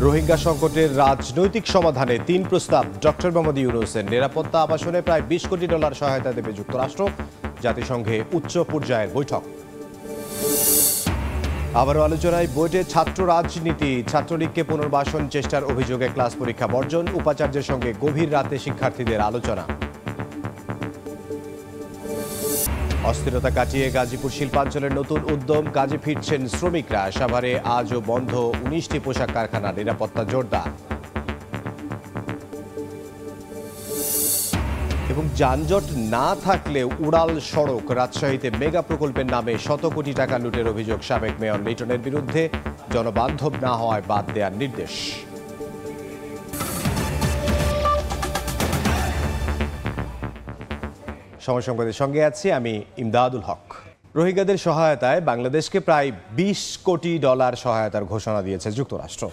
রোহিঙ্গা সংকটের রাজনৈতিক সমাধানে ৩ প্রস্তাব ডক্টর মোহাম্মদ ইউনূসের। নিরাপত্তা আবাসনে প্রায় $20 কোটি সহায়তা দেবে যুক্তরাষ্ট্র। জাতিসংঘে উচ্চ পর্যায়ের বৈঠক। আবারও আলোচনায় বুয়েটের ছাত্র রাজনীতি। ছাত্রলীগকে পুনর্বাসন চেষ্টার অভিযোগে ক্লাস পরীক্ষা বর্জন। উপাচার্যের সঙ্গে গভীর রাতে শিক্ষার্থীদের আলোচনা। অস্থিরতা কাটিয়ে গাজীপুর শিল্পাঞ্চলের নতুন উদ্যম। কাজে ফিরছেন শ্রমিকরা। সাভারে আজও বন্ধ 19টি পোশাক কারখানা। নিরাপত্তা জোরদার। এবং যানজট না থাকলেও উড়াল সড়ক। রাজশাহীতে মেগা প্রকল্পের নামে শত কোটি টাকা লুটের অভিযোগ সাবেক মেয়র লিটনের বিরুদ্ধে। জনবান্ধব না হওয়ায় বাদ দেওয়ার নির্দেশ। সময় সংবাদের সঙ্গে আছি আমি ইমদাদুল হক। রোহিঙ্গাদের সহায়তায় বাংলাদেশকে প্রায় $20 কোটি সহায়তার ঘোষণা দিয়েছে যুক্তরাষ্ট্র।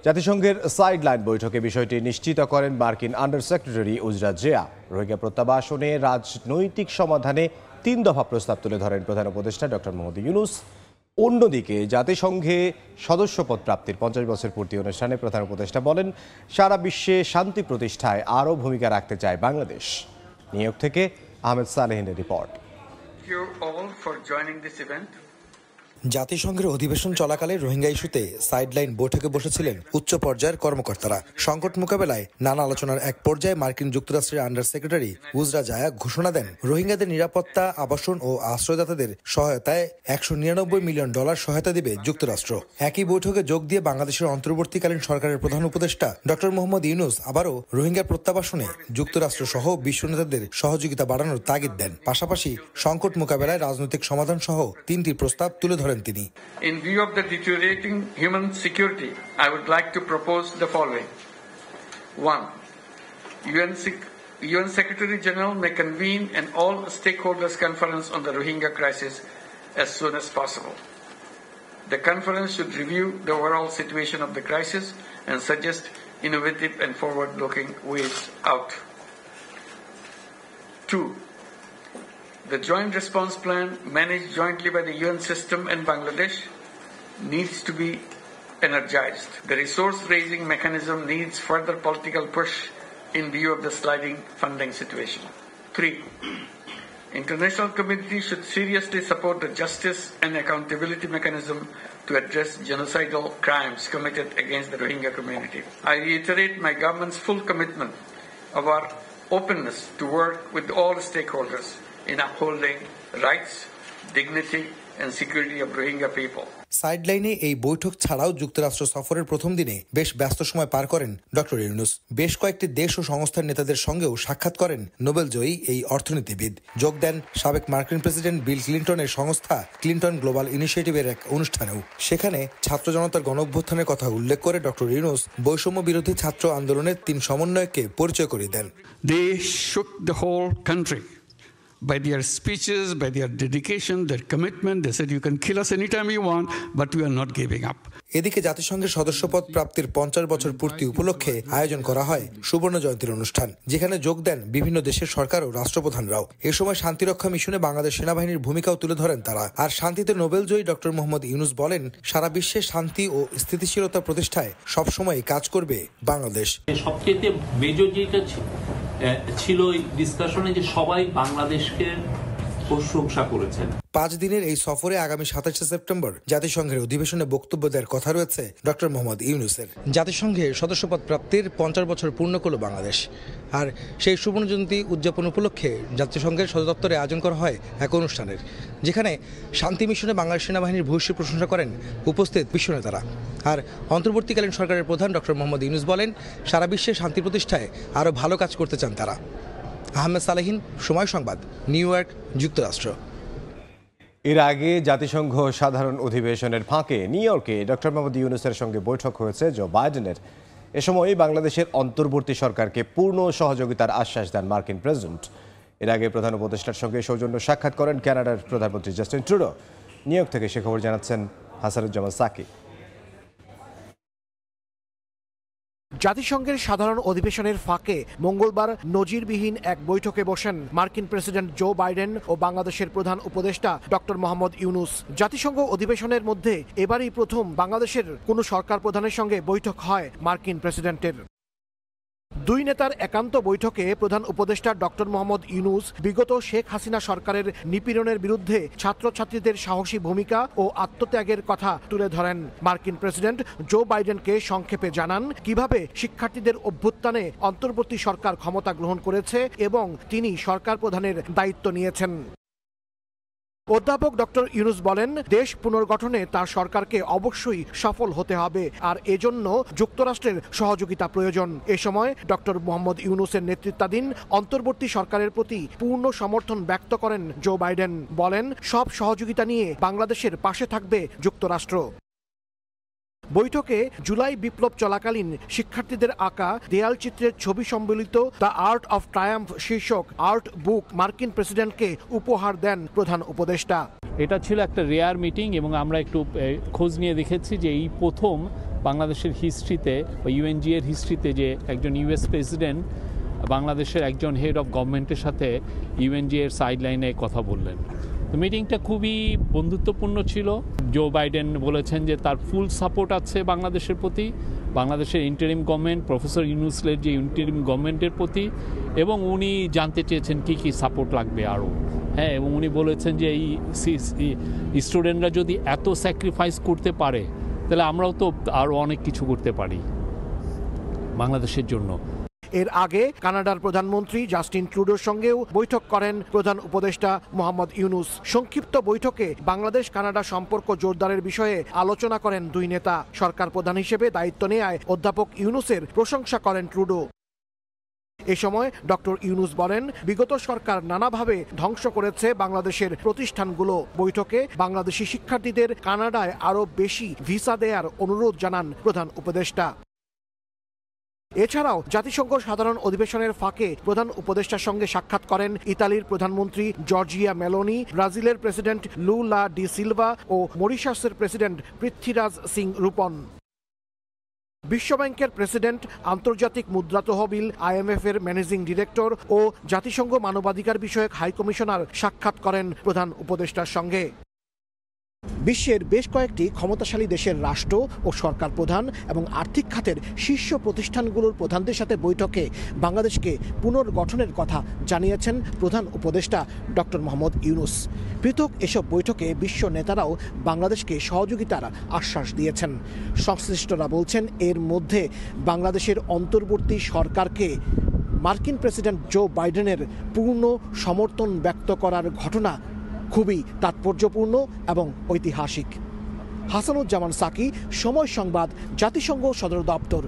জাতিসংঘের সাইডলাইন বৈঠকে বিষয়টি নিশ্চিত করেন মার্কিন আন্ডার সেক্রেটারি উজরা জেয়া। রোহিঙ্গা প্রত্যাবাসনে রাজনৈতিক সমাধানে 3 দফা প্রস্তাব তুলে ধরেন প্রধান উপদেষ্টা ডক্টর মোহাম্মদ ইউনূস। অন্যদিকে জাতিসংঘে সদস্যপদ প্রাপ্তির 50 বছর পূর্তি অনুষ্ঠানে প্রধান উপদেষ্টা বলেন, সারা বিশ্বে শান্তি প্রতিষ্ঠায় আরও ভূমিকা রাখতে চায় বাংলাদেশ। নিউ ইয়র্ক থেকে আহমেদ সালেহিনের রিপোর্ট। জাতিসংঘের অধিবেশন চলাকালে রোহিঙ্গা ইস্যুতে সাইডলাইন বৈঠকে বসেছিলেন উচ্চ পর্যায়ের কর্মকর্তারা। সংকট মোকাবেলায় নানা আলোচনার এক পর্যায়ে মার্কিন যুক্তরাষ্ট্রের আন্ডার সেক্রেটারি উজরা জায়া ঘোষণা দেন, রোহিঙ্গাদের নিরাপত্তা, আবাসন ও আশ্রয়দাতাদের সহায়তায় $199 মিলিয়ন সহায়তা দিবে যুক্তরাষ্ট্র। একই বৈঠকে যোগ দিয়ে বাংলাদেশের অন্তর্বর্তীকালীন সরকারের প্রধান উপদেষ্টা ডক্টর মোহাম্মদ ইউনূস আবারও রোহিঙ্গা প্রত্যাবাসনে যুক্তরাষ্ট্র সহ বিশ্ব নেতাদের সহযোগিতা বাড়ানোর তাগিদ দেন। পাশাপাশি সংকট মোকাবেলায় রাজনৈতিক সমাধান সহ 3টি প্রস্তাব তুলে ধরেন তিনি। In view of the deteriorating human security, I would like to propose the following. 1. UN Secretary General may convene an all-stakeholders conference on the Rohingya crisis as soon as possible. The conference should review the overall situation of the crisis and suggest innovative and forward-looking ways out. 2. The joint response plan managed jointly by the UN system and Bangladesh needs to be energized. The resource-raising mechanism needs further political push in view of the sliding funding situation. 3. International community should seriously support the justice and accountability mechanism to address genocidal crimes committed against the Rohingya community. I reiterate my government's full commitment of our openness to work with all stakeholders in upholding rights, dignity and security of Rohingya people. সাইডলাইনে এই বৈঠক ছাড়াও যুক্তরাষ্ট্র সফরের প্রথম দিনে বেশ ব্যস্ত সময় পার করেন ডক্টর ইউনূস। বেশ কয়েকটি দেশ ও সংস্থার নেতাদের সঙ্গেও সাক্ষাৎ করেন নোবেলজয়ী এই অর্থনীতিবিদ। যোগ দেন সাবেক মার্কিন প্রেসিডেন্ট বিল ক্লিন্টনের সংস্থা ক্লিন্টন গ্লোবাল ইনিশিয়েটিভের এক অনুষ্ঠানেও। সেখানে ছাত্র জনতার গণঅভ্যুত্থানের কথা উল্লেখ করে ডক্টর ইউনূস বৈষম্য বিরোধী ছাত্র আন্দোলনের 3 সমন্বয়ককে পরিচয় করিয়ে দেন। They shook the whole country by their speeches, by their dedication, their commitment. They said, you can kill us anytime you want, but we are not giving up. এদিকে জাতিসংঘের সদস্যপদ প্রাপ্তির 50 বছর পূর্তি উপলক্ষে আয়োজন করা হয় সুবর্ণ জয়ন্তীর অনুষ্ঠান, যেখানে যোগ দেন বিভিন্ন দেশের সরকার ও রাষ্ট্রপ্রধানরাও। এ সময় শান্তিরক্ষা মিশনে বাংলাদেশ সেনাবাহিনীর ভূমিকাও তুলে ধরেন তারা। আর শান্তিতে নোবেলজয়ী ডক্টর মোহাম্মদ ইউনূস বলেন, সারা বিশ্বে শান্তি ও স্থিতিশীলতা প্রতিষ্ঠায় সবসময় কাজ করবে বাংলাদেশ। সবচেয়ে মেজর যেটা ছিল এই ডিসকাশনে যে সবাই বাংলাদেশকে প্রশংসা করেছেন। 5 দিনের এই সফরে আগামী 27 সেপ্টেম্বর জাতিসংঘের অধিবেশনে বক্তব্য দেওয়ার কথা রয়েছে ডক্টর মোহাম্মদ ইউনূসের। জাতিসংঘে সদস্যপদ প্রাপ্তির 50 বছর পূর্ণ করল বাংলাদেশ। আর সেই সুবর্ণ জয়ন্তী উদযাপন উপলক্ষে জাতিসংঘের সদর দপ্তরে আয়োজন করা হয় এক অনুষ্ঠানের, যেখানে শান্তি মিশনে বাংলাদেশ সেনাবাহিনীর ভূয়সী প্রশংসা করেন উপস্থিত বিশ্ব নেতারা। আর অন্তর্বর্তীকালীন সরকারের প্রধান ডক্টর মোহাম্মদ ইউনূস বলেন, সারা বিশ্বে শান্তি প্রতিষ্ঠায় আরও ভালো কাজ করতে চান তারা। আহমেদ সালেহিন, সময় সংবাদ, নিউ ইয়র্ক, যুক্তরাষ্ট্র। এর আগে জাতিসংঘ সাধারণ অধিবেশনের ফাঁকে নিউ ইয়র্কে ডক্টর মোহাম্মদ ইউনূসের সঙ্গে বৈঠক হয়েছে জো বাইডেনের। এ সময় বাংলাদেশের অন্তর্বর্তী সরকারকে পূর্ণ সহযোগিতার আশ্বাস দেন মার্কিন প্রেসিডেন্ট। এর আগে প্রধান উপদেষ্টার সঙ্গে সৌজন্য সাক্ষাৎ করেন কানাডার প্রধানমন্ত্রী জাস্টিন ট্রুডো। নিউ ইয়র্ক থেকে সে খবর জানাচ্ছেন হাসানুজ্জামান সাকি। জাতিসংঘের সাধারণ অধিবেশনের ফাঁকে মঙ্গলবার নজিরবিহীন এক বৈঠকে বসেন মার্কিন প্রেসিডেন্ট জো বাইডেন ও বাংলাদেশের প্রধান উপদেষ্টা ডক্টর মোহাম্মদ ইউনূস। জাতিসংঘ অধিবেশনের মধ্যে এবারই প্রথম বাংলাদেশের কোনো সরকার প্রধানের সঙ্গে বৈঠক হয় মার্কিন প্রেসিডেন্টের। দুই নেতার একান্ত বৈঠকে প্রধান উপদেষ্টা ডক্টর মোহাম্মদ ইউনূস বিগত শেখ হাসিনা সরকারের নিপীড়নের বিরুদ্ধে ছাত্রছাত্রীদের সাহসী ভূমিকা ও আত্মত্যাগের কথা তুলে ধরেন। মার্কিন প্রেসিডেন্ট জো বাইডেনকে সংক্ষেপে জানান কিভাবে শিক্ষার্থীদের অভ্যুত্থানে অন্তর্বর্তী সরকার ক্ষমতা গ্রহণ করেছে এবং তিনি সরকার প্রধানের দায়িত্ব নিয়েছেন। অধ্যাপক ডক্টর ইউনূস বলেন, দেশ পুনর্গঠনে তার সরকারকে অবশ্যই সফল হতে হবে, আর এজন্য যুক্তরাষ্ট্রের সহযোগিতা প্রয়োজন। এ সময় ডক্টর মোহাম্মদ ইউনূসের নেতৃত্বাধীন অন্তর্বর্তী সরকারের প্রতি পূর্ণ সমর্থন ব্যক্ত করেন জো বাইডেন। বলেন, সব সহযোগিতা নিয়ে বাংলাদেশের পাশে থাকবে যুক্তরাষ্ট্র। বৈঠকে জুলাই বিপ্লব চলাকালীন শিক্ষার্থীদের আঁকা দেয়াল চিত্রের ছবি সম্বলিত দ্য আর্ট অফ ট্রায়াম্ফ শীর্ষক আর্ট বুক মার্কিন প্রেসিডেন্টকে উপহার দেন প্রধান উপদেষ্টা। এটা ছিল একটা রেয়ার মিটিং এবং আমরা একটু খোঁজ নিয়ে দেখেছি যে এই প্রথম বাংলাদেশের হিস্ট্রিতে বা ইউএনজি এর হিস্ট্রিতে যে একজন ইউএস প্রেসিডেন্ট বাংলাদেশের একজন হেড অফ গভর্নমেন্টের সাথে ইউএনজি এর সাইডলাইনে কথা বললেন। তো মিটিংটা খুবই বন্ধুত্বপূর্ণ ছিল। জো বাইডেন বলেছেন যে তার ফুল সাপোর্ট আছে বাংলাদেশের প্রতি, বাংলাদেশের ইন্টারিম গভর্নমেন্ট প্রফেসর ইউনূসের যে ইন্টারিম গভর্নমেন্টের প্রতি, এবং উনি জানতে চেয়েছেন কি কি সাপোর্ট লাগবে আরও। হ্যাঁ, এবং উনি বলেছেন যে এই স্টুডেন্টরা যদি এত স্যাক্রিফাইস করতে পারে তাহলে আমরাও তো আরও অনেক কিছু করতে পারি বাংলাদেশের জন্য। এর আগে কানাডার প্রধানমন্ত্রী জাস্টিন ট্রুডোর সঙ্গেও বৈঠক করেন প্রধান উপদেষ্টা মোহাম্মদ ইউনূস। সংক্ষিপ্ত বৈঠকে বাংলাদেশ কানাডা সম্পর্ক জোরদারের বিষয়ে আলোচনা করেন দুই নেতা। সরকার প্রধান হিসেবে দায়িত্ব নেওয়ায় অধ্যাপক ইউনূসের প্রশংসা করেন ট্রুডো। এ সময় ডক্টর ইউনূস বলেন, বিগত সরকার নানাভাবে ধ্বংস করেছে বাংলাদেশের প্রতিষ্ঠানগুলো। বৈঠকে বাংলাদেশি শিক্ষার্থীদের কানাডায় আরও বেশি ভিসা দেওয়ার অনুরোধ জানান প্রধান উপদেষ্টা। এছাড়াও জাতিসংঘ সাধারণ অধিবেশনের ফাঁকে প্রধান উপদেষ্টার সঙ্গে সাক্ষাৎ করেন ইতালির প্রধানমন্ত্রী জর্জিয়া মেলোনি, ব্রাজিলের প্রেসিডেন্ট লুলা ডি সিলভা ও মরিশাসের প্রেসিডেন্ট পৃথ্বীরাজ সিং রূপন। বিশ্বব্যাংকের প্রেসিডেন্ট, আন্তর্জাতিক মুদ্রা তহবিল IMF এর ম্যানেজিং ডিরেক্টর ও জাতিসংঘ মানবাধিকার বিষয়ক হাইকমিশনার সাক্ষাৎ করেন প্রধান উপদেষ্টার সঙ্গে। বিশ্বের বেশ কয়েকটি ক্ষমতাশালী দেশের রাষ্ট্র ও সরকার প্রধান এবং আর্থিক খাতের শীর্ষ প্রতিষ্ঠানগুলোর প্রধানদের সাথে বৈঠকে বাংলাদেশকে পুনর্গঠনের কথা জানিয়েছেন প্রধান উপদেষ্টা ডক্টর মোহাম্মদ ইউনূস। পৃথক এসব বৈঠকে বিশ্ব নেতারাও বাংলাদেশকে সহযোগিতার আশ্বাস দিয়েছেন। সংশ্লিষ্টরা বলছেন, এর মধ্যে বাংলাদেশের অন্তর্বর্তী সরকারকে মার্কিন প্রেসিডেন্ট জো বাইডেনের পূর্ণ সমর্থন ব্যক্ত করার ঘটনা খুবই তাৎপর্যপূর্ণ এবং ঐতিহাসিক। হাসানুজ্জামান সাকি, সময় সংবাদ, জাতিসংঘ সদর দপ্তর,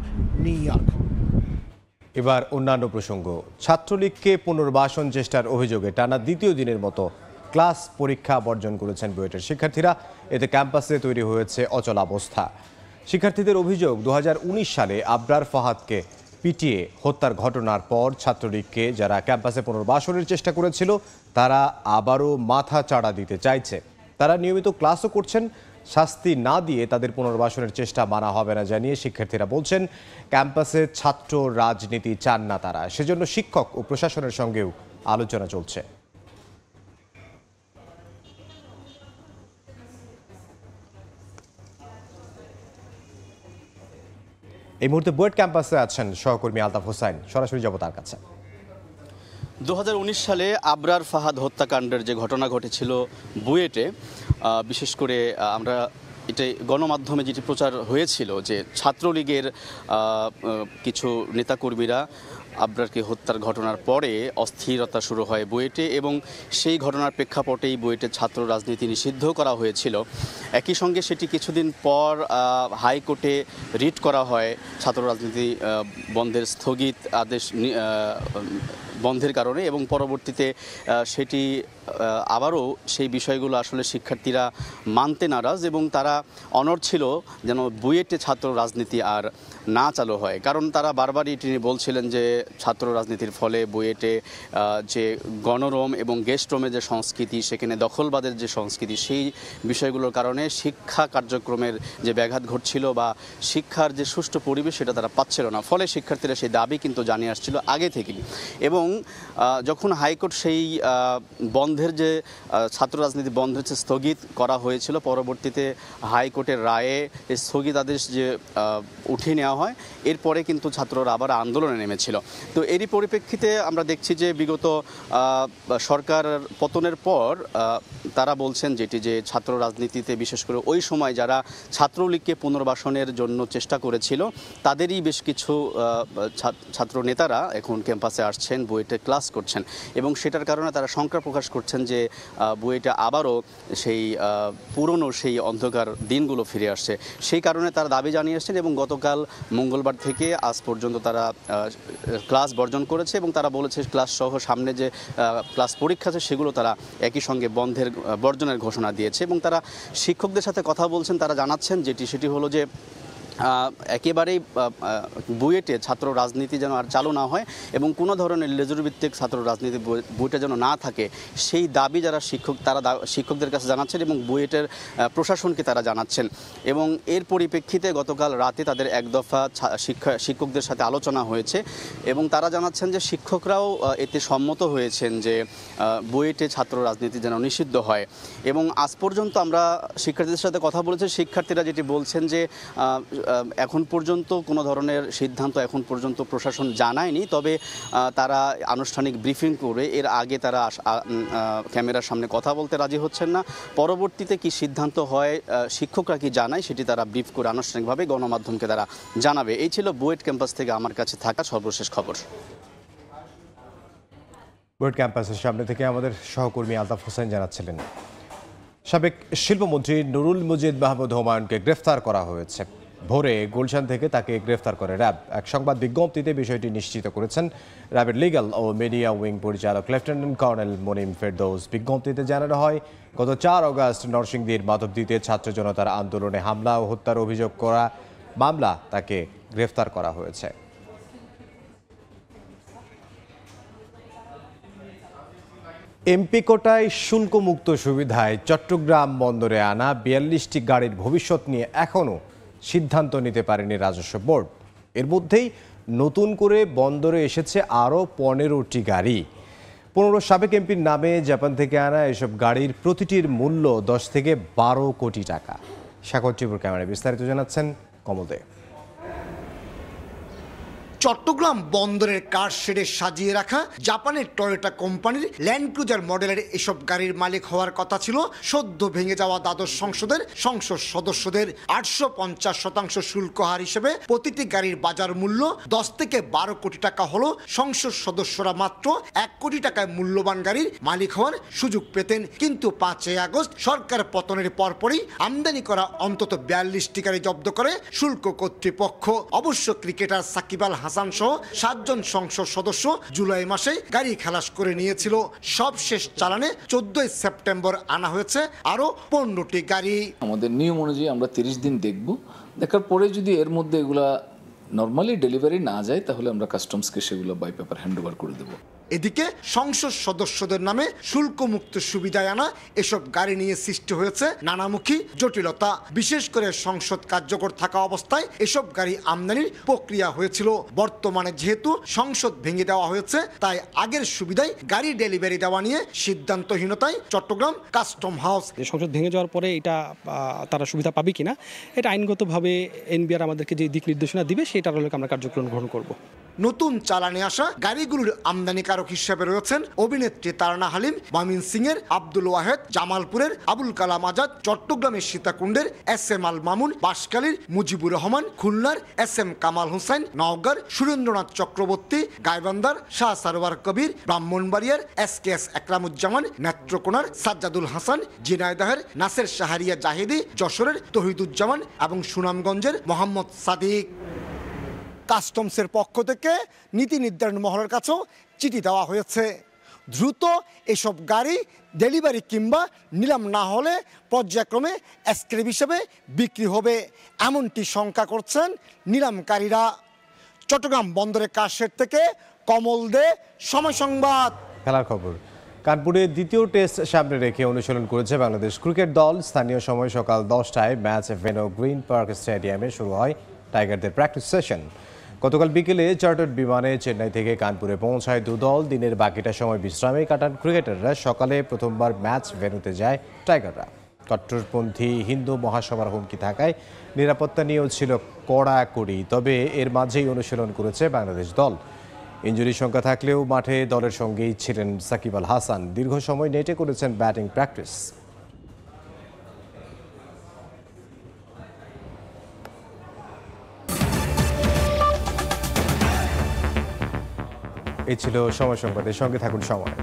নিউ ইয়র্ক। এবার অন্যান্য প্রসঙ্গ। ছাত্রলীগকে পুনর্বাসন চেষ্টার অভিযোগে টানা দ্বিতীয় দিনের মতো ক্লাস পরীক্ষা বর্জন করেছেন বুয়েটের শিক্ষার্থীরা। এতে ক্যাম্পাসে তৈরি হয়েছে অচলাবস্থা। শিক্ষার্থীদের অভিযোগ, 2019 সালে আবরার ফাহাদকে পিটিয়ে হত্যার ঘটনার পর ছাত্রলীগকে যারা ক্যাম্পাসে পুনর্বাসনের চেষ্টা করেছিল তারা আবারও মাথা চাড়া দিতে চাইছে। তারা নিয়মিত ক্লাসও করছেন, শাস্তি না দিয়ে তাদের পুনর্বাসনের চেষ্টা মানা হবে না জানিয়ে শিক্ষার্থীরা বলছেন, ক্যাম্পাসে ছাত্র রাজনীতি চান না তারা। সেজন্য শিক্ষক ও প্রশাসনের সঙ্গেও আলোচনা চলছে। এই মুহূর্তে বুয়েট ক্যাম্পাসে আছেন সহকর্মী আলতাফ হোসাইন, সরাসরি যাব তার কাছে। 2019 সালে আবরার ফাহাদ হত্যাকাণ্ডের যে ঘটনা ঘটেছিল বুয়েটে, বিশেষ করে আমরা এটা গণমাধ্যমে যেটি প্রচার হয়েছিল যে ছাত্রলীগের কিছু নেতাকর্মীরা আবরারকে হত্যার ঘটনার পরে অস্থিরতা শুরু হয় বুয়েটে, এবং সেই ঘটনার প্রেক্ষাপটেই বুয়েটে ছাত্র রাজনীতি নিষিদ্ধ করা হয়েছিল। একই সঙ্গে সেটি কিছুদিন পর হাইকোর্টে রিট করা হয় ছাত্র রাজনীতি বন্ধের স্থগিত আদেশ বন্ধের কারণে, এবং পরবর্তীতে সেটি আবারও সেই বিষয়গুলো আসলে শিক্ষার্থীরা মানতে নারাজ এবং তারা অনড় ছিল যেন বুয়েটে ছাত্র রাজনীতি আর না চালু হয়। কারণ তারা বারবারই তিনি বলছিলেন যে ছাত্র রাজনীতির ফলে বুয়েটে যে গণরোম এবং গেস্ট রোমের যে সংস্কৃতি, সেখানে দখলবাদের যে সংস্কৃতি, সেই বিষয়গুলোর কারণে শিক্ষা কার্যক্রমের যে ব্যাঘাত ঘটছিল বা শিক্ষার যে সুষ্ঠু পরিবেশ সেটা তারা পাচ্ছিল না। ফলে শিক্ষার্থীরা সেই দাবি কিন্তু জানিয়ে আসছিল আগে থেকেই। এবং যখন হাইকোর্ট সেই বন্ধের যে ছাত্র রাজনীতি বন্ধের যে স্থগিত করা হয়েছিল, পরবর্তীতে হাইকোর্টের রায়ে স্থগিতাদেশ যে উঠিয়ে নেওয়া হয়, এরপরে কিন্তু ছাত্ররা আবার আন্দোলনে নেমেছিল। তো এরই পরিপ্রেক্ষিতে আমরা দেখছি যে বিগত সরকার পতনের পর তারা বলছেন যেটি যে ছাত্র রাজনীতিতে বিশেষ করে ওই সময় যারা ছাত্রলীগকে পুনর্বাসনের জন্য চেষ্টা করেছিল তাদেরই বেশ কিছু ছাত্র নেতারা এখন ক্যাম্পাসে আসছেন, বুয়েটে ক্লাস করছেন এবং সেটার কারণে তারা শঙ্কা প্রকাশ করছেন যে বুয়েটে আবারও সেই পুরনো সেই অন্ধকার দিনগুলো ফিরে আসছে। সেই কারণে তারা দাবি জানিয়ে আসছেন এবং গতকাল মঙ্গলবার থেকে আজ পর্যন্ত তারা ক্লাস বর্জন করেছে এবং তারা বলেছে ক্লাস সহ সামনে যে ক্লাস পরীক্ষা আছে সেগুলো তারা একই সঙ্গে বর্জনের ঘোষণা দিয়েছে। এবং তারা শিক্ষকদের সাথে কথা বলছেন, তারা জানাচ্ছেন সেটি হলো যে একেবারেই বুয়েটে ছাত্র রাজনীতি যেন আর চালু না হয় এবং কোনো ধরনের লেজুর ভিত্তিক ছাত্র রাজনীতি বুয়েটে যেন না থাকে, সেই দাবি যারা শিক্ষকদের কাছে জানাচ্ছেন এবং বুয়েটের প্রশাসনকে তারা জানাচ্ছেন। এবং এর পরিপ্রেক্ষিতে গতকাল রাতে তাদের এক দফা শিক্ষকদের সাথে আলোচনা হয়েছে এবং তারা জানাচ্ছেন যে শিক্ষকরাও এতে সম্মত হয়েছেন যে বুয়েটে ছাত্র রাজনীতি যেন নিষিদ্ধ হয়। এবং আজ পর্যন্ত আমরা শিক্ষার্থীদের সাথে কথা বলেছি, শিক্ষার্থীরা যেটি বলছেন যে এখন পর্যন্ত কোনো ধরনের সিদ্ধান্ত এখন পর্যন্ত প্রশাসন জানায়নি, তবে তারা আনুষ্ঠানিক ব্রিফিং করে এর আগে তারা ক্যামেরার সামনে কথা বলতে রাজি হচ্ছেন না। পরবর্তীতে কি সিদ্ধান্ত হয়, শিক্ষকরা কি জানায়, সেটি তারা ব্রিফ করে আনুষ্ঠানিকভাবে গণমাধ্যমকে তারা জানাবে। এই ছিল বুয়েট ক্যাম্পাস থেকে আমার কাছে থাকা সর্বশেষ খবর। বুয়েট ক্যাম্পাসের সামনে থেকে আমাদের সহকর্মী আলতাফ হোসেন জানাচ্ছিলেন। সাবেক শিল্পমন্ত্রী নুরুল মুজিদ মাহমুদ হুমায়ুনকে গ্রেফতার করা হয়েছে। ভোরে গুলশান থেকে তাকে গ্রেফতার করে র্যাব। এক সংবাদ বিজ্ঞপ্তিতে বিষয়টি নিশ্চিত করেছেন র্যাবের লিগ্যাল ও মিডিয়া উইং পরিচালক লেফটেন্যান্ট কর্নেল মনিম ফেরদৌস। বিজ্ঞপ্তিতে জানানো হয়, গত 4 অগস্ট নরসিংদীর মাধবদীতে ছাত্র জনতার আন্দোলনে হামলা ও হত্যার অভিযোগ করা মামলা তাকে গ্রেফতার করা হয়েছে। এমপি কোটায় শুল্কমুক্ত সুবিধায় চট্টগ্রাম বন্দরে আনা 42টি গাড়ির ভবিষ্যৎ নিয়ে এখনও সিদ্ধান্ত নিতে পারেনি রাজস্ব বোর্ড। এর মধ্যেই নতুন করে বন্দরে এসেছে আরও 15টি গাড়ি। 15 সাবেক এমপির নামে জাপান থেকে আনা এসব গাড়ির প্রতিটির মূল্য 10 থেকে 12 কোটি টাকা। সাগর ত্রিপুর ক্যামেরায় বিস্তারিত জানাচ্ছেন কমল দে। চট্টগ্রাম বন্দরের কার শেডে সাজিয়ে রাখা জাপানের টয়োটা কোম্পানির ল্যান্ড ক্রুজার মডেলের এসব গাড়ির মালিক হওয়ার কথা ছিল সদ্য ভেঙে যাওয়া দ্বাদশ সংসদের সংসদ সদস্যদের। 850% শুল্ক হার হিসেবে প্রতিটি গাড়ির বাজার মূল্য 10 থেকে 12 কোটি টাকা হলো সংসদ সদস্যরা মাত্র 1 কোটি টাকায় মূল্যবান গাড়ির মালিক হওয়ার সুযোগ পেতেন। কিন্তু 5 আগস্ট সরকার পতনের পরপরই আমদানি করা অন্তত 42টি গাড়ি জব্দ করে শুল্ক কর্তৃপক্ষ। অবশ্য ক্রিকেটার সাকিব আল হাসান সহ 7 জন সংসদ সদস্য জুলাই মাসে গাড়ি খালাস করে নিয়েছিল। সবশেষ চালানে 14 সেপ্টেম্বর আনা হয়েছে আরো 15টি গাড়ি। আমাদের নিয়ম অনুযায়ী আমরা 30 দিন দেখব, দেখার পরে যদি এর মধ্যে এগুলা নর্মালি ডেলিভারি না যায় তাহলে আমরা কাস্টমসকে সেগুলো বাই পেপার হ্যান্ড ওভার করে দেবো। এদিকে সংসদ সদস্যদের নামে শুল্কমুক্ত সুবিধায় আনা এসব গাড়ি নিয়ে সৃষ্টি হয়েছে নানামুখী জটিলতা। বিশেষ করে সংসদ কার্যকর থাকা অবস্থায় এসব গাড়ি আমদানির প্রক্রিয়া হয়েছিল। বর্তমানে যেহেতু সংসদ ভেঙে দেওয়া হয়েছে, তাই আগের সুবিধায় গাড়ি ডেলিভারি দেওয়া নিয়ে সিদ্ধান্তহীনতায় চট্টগ্রাম কাস্টম হাউস। সংসদ ভেঙে যাওয়ার পরে এটা তারা সুবিধা পাবে কিনা, এটা আইনগতভাবে এনবিআর আমাদেরকে যে দিক নির্দেশনা দিবে সেটার হলে আমরা কার্যক্রম গ্রহণ করব। নতুন চালানে আসা গাড়িগুলোর আমদানিকারক হিসেবে রয়েছেন অভিনেত্রী তারানা হালিম, ময়মনসিংহের আব্দুল ওয়াহেদ, জামালপুরের আবুল কালাম আজাদ, চট্টগ্রামের সীতাকুণ্ডের SM আল মামুন, বাঁশখালীর মুজিবুর রহমান, খুলনার SM কামাল হোসেন, নওগাঁর সুরেন্দ্রনাথ চক্রবর্তী, গাইবান্ধার শাহ সারোয়ার কবির, ব্রাহ্মণবাড়িয়ার SKS একরামুজ্জামান, নেত্রকোনার সাজ্জাদুল হাসান, ঝিনাইদহের নাসের শাহরিয়া জাহিদি, যশোরের তহিদুজ্জামান এবং সুনামগঞ্জের মোহাম্মদ সাদিক। কাস্টমসের পক্ষ থেকে নীতি নির্ধারণ মহলের কাছেও চিঠি দেওয়া হয়েছে। দ্রুত এসব গাড়ি ডেলিভারি কিংবা নিলাম না হলে পর্যায়ক্রমে স্ক্র্যাপ হিসেবে বিক্রি হবে, এমনটি শঙ্কা করছেন নিলামকারীরা। চট্টগ্রাম বন্দরের কারশেড থেকে কমল দে, সময় সংবাদ। খেলার খবর। কানপুরে দ্বিতীয় টেস্ট সামনে রেখে অনুশীলন করেছে বাংলাদেশ ক্রিকেট দল। স্থানীয় সময় সকাল 10টায় ম্যাচ ভেন্যু গ্রিন পার্ক স্টেডিয়ামে শুরু হয় টাইগারদের প্র্যাকটিস সেশন। গতকাল বিকেলে চার্টার্ড বিমানে চেন্নাই থেকে কানপুরে পৌঁছায় দুদল। দিনের বাকিটা সময় বিশ্রামে কাটান ক্রিকেটাররা। সকালে প্রথমবার ম্যাচ ভেন্যুতে যায় টাইগাররা। কট্টরপন্থী হিন্দু মহাসভার হুমকি থাকায় নিরাপত্তা নিয়েও ছিল কড়াকড়ি, তবে এর মাঝেই অনুশীলন করেছে বাংলাদেশ দল। ইনজুরির সংখ্যা থাকলেও মাঠে দলের সঙ্গেই ছিলেন সাকিব আল হাসান। দীর্ঘ সময় নেটে করেছেন ব্যাটিং প্র্যাকটিস। এই ছিল সময় সংবাদের সঙ্গে থাকুন সময়।